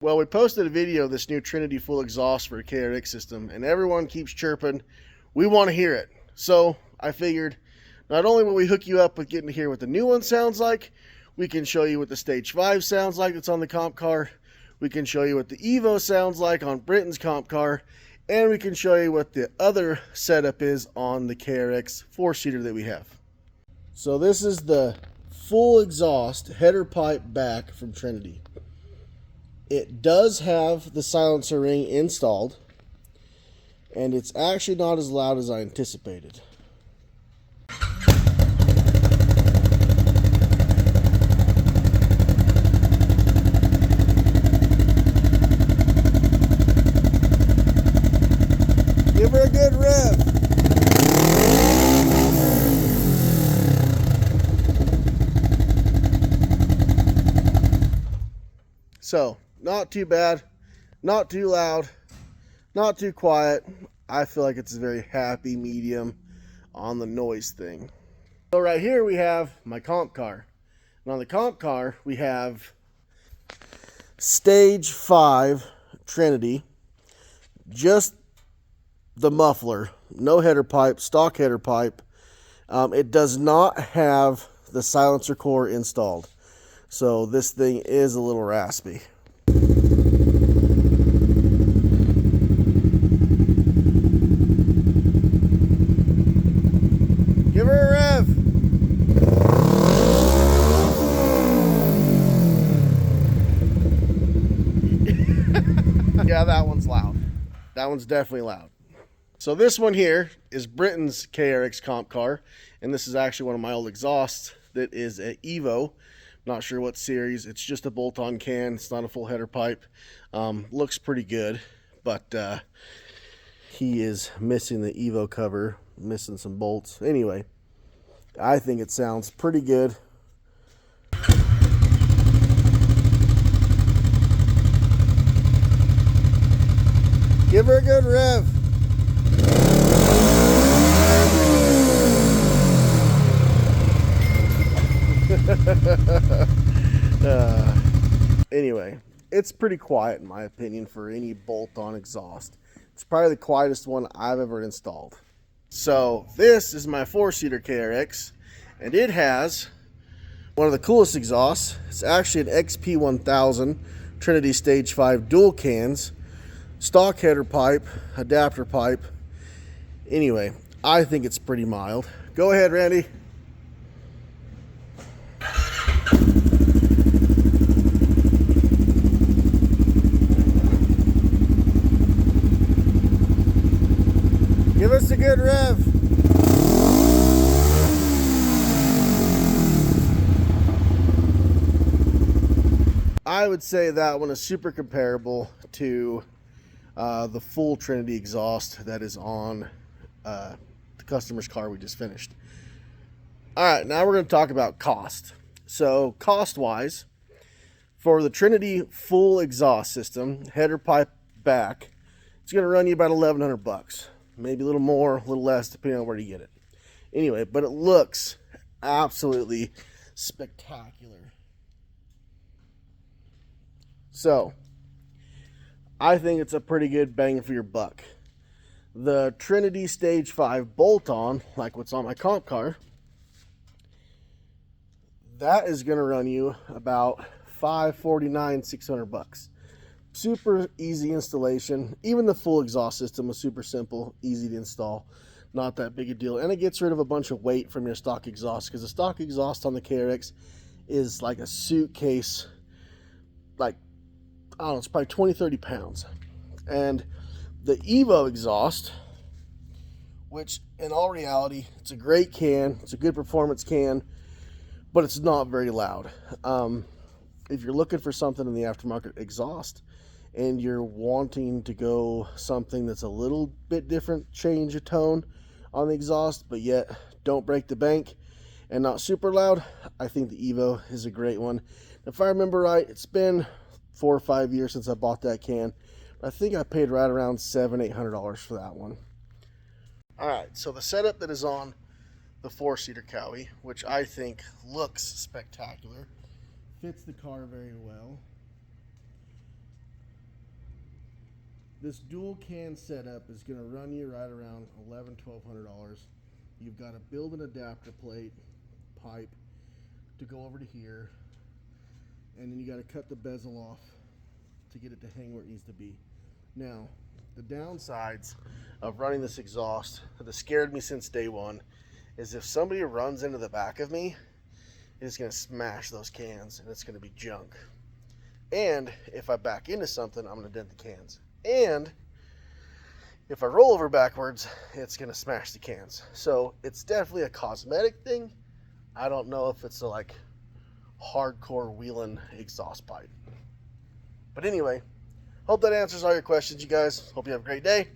Well, we posted a video of this new Trinity full exhaust for a KRX system, and everyone keeps chirping, we want to hear it. So I figured not only will we hook you up with getting to hear what the new one sounds like, we can show you what the Stage 5 sounds like that's on the comp car, we can show you what the Evo sounds like on Britton's comp car, and we can show you what the other setup is on the KRX 4-seater that we have. So this is the full exhaust header pipe back from Trinity. It does have the silencer ring installed, and it's actually not as loud as I anticipated. Give her a good rev. So, not too bad, not too loud, not too quiet. I feel like it's a very happy medium on the noise thing. So right here we have my comp car. And on the comp car we have Stage 5 Trinity, just the muffler, no header pipe, stock header pipe. It does not have the silencer core installed. So this thing is a little raspy. Give her a rev. Yeah, that one's loud. That one's definitely loud. So this one here is Britton's KRX comp car, and this is actually one of my old exhausts that is an Evo. Not sure what series. It's just a bolt-on can. It's not a full header pipe. Looks pretty good, but he is missing the Evo cover, missing some bolts. Anyway, I think it sounds pretty good. Give her a good rev. Anyway, it's pretty quiet in my opinion for any bolt-on exhaust. It's probably the quietest one I've ever installed. So this is my 4-seater KRX, and it has one of the coolest exhausts. It's actually an XP1000 Trinity Stage 5 dual cans, stock header pipe, adapter pipe. Anyway, I think it's pretty mild. Go ahead, Randy. Give us a good rev. I would say that one is super comparable to the full Trinity exhaust that is on the customer's car we just finished. All right, now we're going to talk about cost. So cost-wise, for the Trinity full exhaust system, header pipe back, it's going to run you about $1,100. Maybe a little more, a little less, depending on where you get it. Anyway, but it looks absolutely spectacular. So, I think it's a pretty good bang for your buck. The Trinity Stage 5 bolt-on, like what's on my comp car, that is going to run you about $549, $600. Super easy installation. Even the full exhaust system was super simple, easy to install, not that big a deal, and it gets rid of a bunch of weight from your stock exhaust, because the stock exhaust on the KRX is like a suitcase, like, I don't know, it's probably 20-30 pounds. And the Evo exhaust, which in all reality, it's a great can, it's a good performance can, but it's not very loud. If you're looking for something in the aftermarket exhaust and you're wanting to go something that's a little bit different, change of tone on the exhaust, but yet don't break the bank and not super loud, I think the Evo is a great one. If I remember right, it's been 4 or 5 years since I bought that can. I think I paid right around $700-800 for that one. All right, so the setup that is on the 4-seater Cowie, which I think looks spectacular, fits the car very well. This dual can setup is going to run you right around $1,100–$1,200. You've got to build an adapter plate pipe to go over to here, and then you got to cut the bezel off to get it to hang where it needs to be. Now, the downsides of running this exhaust that scared me since day one is if somebody runs into the back of me, it's going to smash those cans and it's going to be junk. And if I back into something, I'm going to dent the cans. And if I roll over backwards, it's going to smash the cans. So it's definitely a cosmetic thing. I don't know if it's a like hardcore wheeling exhaust pipe. But anyway, hope that answers all your questions, you guys. Hope you have a great day.